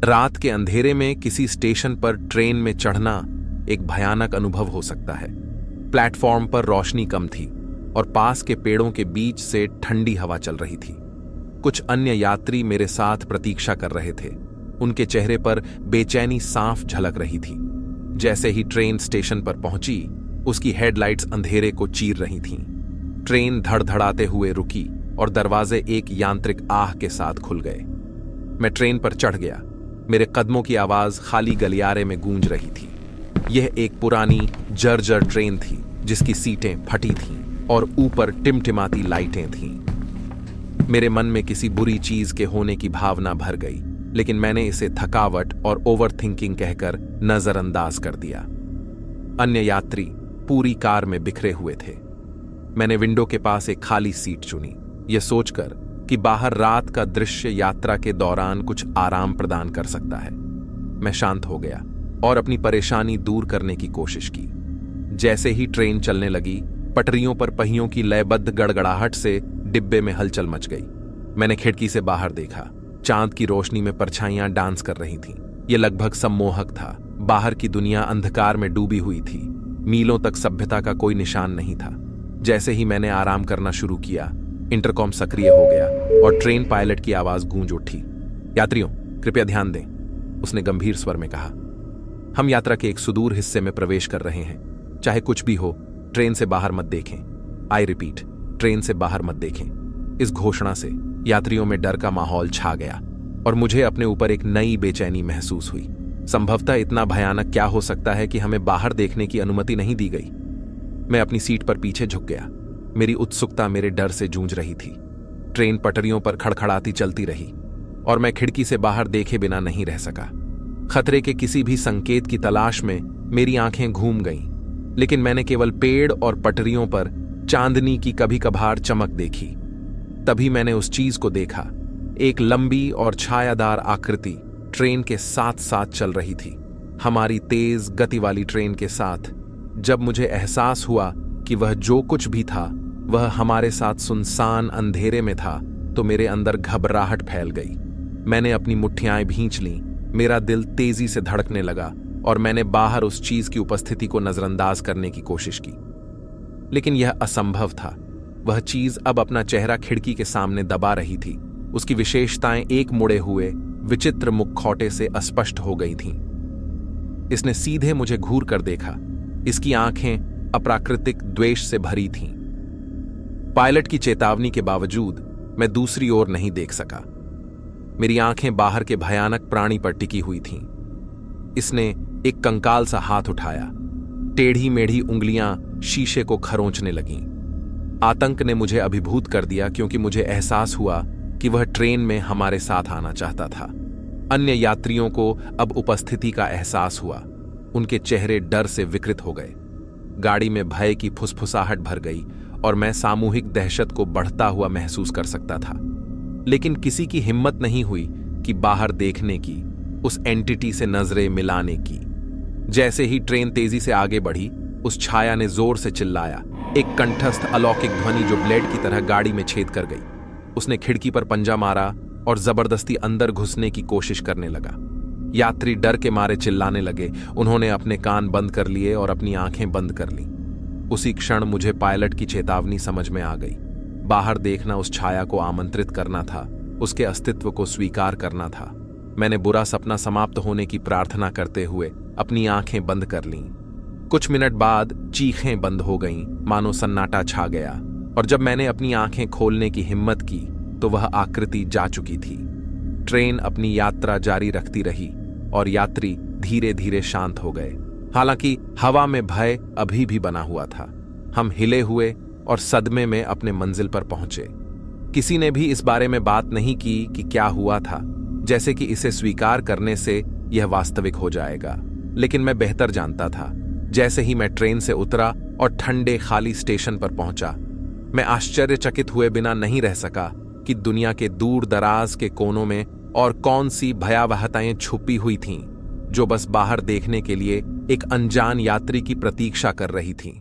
रात के अंधेरे में किसी स्टेशन पर ट्रेन में चढ़ना एक भयानक अनुभव हो सकता है। प्लेटफॉर्म पर रोशनी कम थी और पास के पेड़ों के बीच से ठंडी हवा चल रही थी। कुछ अन्य यात्री मेरे साथ प्रतीक्षा कर रहे थे। उनके चेहरे पर बेचैनी साफ झलक रही थी। जैसे ही ट्रेन स्टेशन पर पहुंची, उसकी हेडलाइट्स अंधेरे को चीर रही थीं। ट्रेन धड़धड़ाते हुए रुकी और दरवाजे एक यांत्रिक आह के साथ खुल गए। मैं ट्रेन पर चढ़ गया। मेरे कदमों की आवाज खाली गलियारे में गूंज रही थी। यह एक पुरानी जर्जर ट्रेन थी जिसकी सीटें फटी थीं और ऊपर टिमटिमाती लाइटें थीं। मेरे मन में किसी बुरी चीज के होने की भावना भर गई, लेकिन मैंने इसे थकावट और ओवरथिंकिंग कहकर नजरअंदाज कर दिया। अन्य यात्री पूरी कार में बिखरे हुए थे। मैंने विंडो के पास एक खाली सीट चुनी, यह सोचकर कि बाहर रात का दृश्य यात्रा के दौरान कुछ आराम प्रदान कर सकता है। मैं शांत हो गया और अपनी परेशानी दूर करने की कोशिश की। जैसे ही ट्रेन चलने लगी, पटरियों पर पहियों की लयबद्ध गड़गड़ाहट से डिब्बे में हलचल मच गई। मैंने खिड़की से बाहर देखा। चांद की रोशनी में परछाइयां डांस कर रही थीं। यह लगभग सम्मोहक था। बाहर की दुनिया अंधकार में डूबी हुई थी। मीलों तक सभ्यता का कोई निशान नहीं था। जैसे ही मैंने आराम करना शुरू किया, इंटरकॉम सक्रिय हो गया और ट्रेन पायलट की आवाज गूंज उठी। यात्रियों, कृपया ध्यान दें, उसने गंभीर स्वर में कहा। हम यात्रा के एक सुदूर हिस्से में प्रवेश कर रहे हैं। चाहे कुछ भी हो, ट्रेन से बाहर मत देखें। आई रिपीट, ट्रेन से बाहर मत देखें। इस घोषणा से यात्रियों में डर का माहौल छा गया और मुझे अपने ऊपर एक नई बेचैनी महसूस हुई। संभवतः इतना भयानक क्या हो सकता है कि हमें बाहर देखने की अनुमति नहीं दी गई। मैं अपनी सीट पर पीछे झुक गया। मेरी उत्सुकता मेरे डर से जूझ रही थी। ट्रेन पटरियों पर खड़खड़ाती चलती रही और मैं खिड़की से बाहर देखे बिना नहीं रह सका। खतरे के किसी भी संकेत की तलाश में मेरी आंखें घूम गईं, लेकिन मैंने केवल पेड़ और पटरियों पर चांदनी की कभी कभार चमक देखी। तभी मैंने उस चीज को देखा। एक लंबी और छायादार आकृति ट्रेन के साथ साथ चल रही थी, हमारी तेज गति वाली ट्रेन के साथ। जब मुझे एहसास हुआ कि वह जो कुछ भी था वह हमारे साथ सुनसान अंधेरे में था, तो मेरे अंदर घबराहट फैल गई। मैंने अपनी मुट्ठियां भींच लीं। मेरा दिल तेजी से धड़कने लगा और मैंने बाहर उस चीज की उपस्थिति को नजरअंदाज करने की कोशिश की, लेकिन यह असंभव था। वह चीज अब अपना चेहरा खिड़की के सामने दबा रही थी। उसकी विशेषताएं एक मुड़े हुए विचित्र मुखौटे से अस्पष्ट हो गई थीं। इसने सीधे मुझे घूर कर देखा। इसकी आंखें अप्राकृतिक द्वेष से भरी थीं। पायलट की चेतावनी के बावजूद मैं दूसरी ओर नहीं देख सका। मेरी आंखें बाहर के भयानक प्राणी पर टिकी हुई थीं। इसने एक कंकाल सा हाथ उठाया। टेढ़ी मेढ़ी उंगलियां शीशे को खरोंचने लगीं। आतंक ने मुझे अभिभूत कर दिया, क्योंकि मुझे एहसास हुआ कि वह ट्रेन में हमारे साथ आना चाहता था। अन्य यात्रियों को अब उपस्थिति का एहसास हुआ। उनके चेहरे डर से विकृत हो गए। गाड़ी में भय की फुसफुसाहट भर गई और मैं सामूहिक दहशत को बढ़ता हुआ महसूस कर सकता था। लेकिन किसी की हिम्मत नहीं हुई कि बाहर देखने की, उस एंटिटी से नजरें मिलाने की। जैसे ही ट्रेन तेजी से आगे बढ़ी, उस छाया ने जोर से चिल्लाया, एक कंठस्थ अलौकिक ध्वनि जो ब्लेड की तरह गाड़ी में छेद कर गई। उसने खिड़की पर पंजा मारा और जबरदस्ती अंदर घुसने की कोशिश करने लगा। यात्री डर के मारे चिल्लाने लगे। उन्होंने अपने कान बंद कर लिए और अपनी आंखें बंद कर लीं। उसी क्षण मुझे पायलट की चेतावनी समझ में आ गई। बाहर देखना उस छाया को आमंत्रित करना था, उसके अस्तित्व को स्वीकार करना था। मैंने बुरा सपना समाप्त होने की प्रार्थना करते हुए अपनी आंखें बंद कर लीं। कुछ मिनट बाद चीखें बंद हो गईं, मानो सन्नाटा छा गया। और जब मैंने अपनी आंखें खोलने की हिम्मत की तो वह आकृति जा चुकी थी। ट्रेन अपनी यात्रा जारी रखती रही और यात्री धीरे धीरे शांत हो गए। हालांकि हवा में भय अभी भी बना हुआ था। हम हिले हुए और सदमे में अपने मंजिल पर पहुंचे। किसी ने भी इस बारे में बात नहीं की कि क्या हुआ था, जैसे कि इसे स्वीकार करने से यह वास्तविक हो जाएगा। लेकिन मैं बेहतर जानता था। जैसे ही मैं ट्रेन से उतरा और ठंडे खाली स्टेशन पर पहुंचा, मैं आश्चर्यचकित हुए बिना नहीं रह सका कि दुनिया के दूर दराज के कोनों में और कौन सी भयावहताएं छुपी हुई थीं, जो बस बाहर देखने के लिए एक अनजान यात्री की प्रतीक्षा कर रही थीं।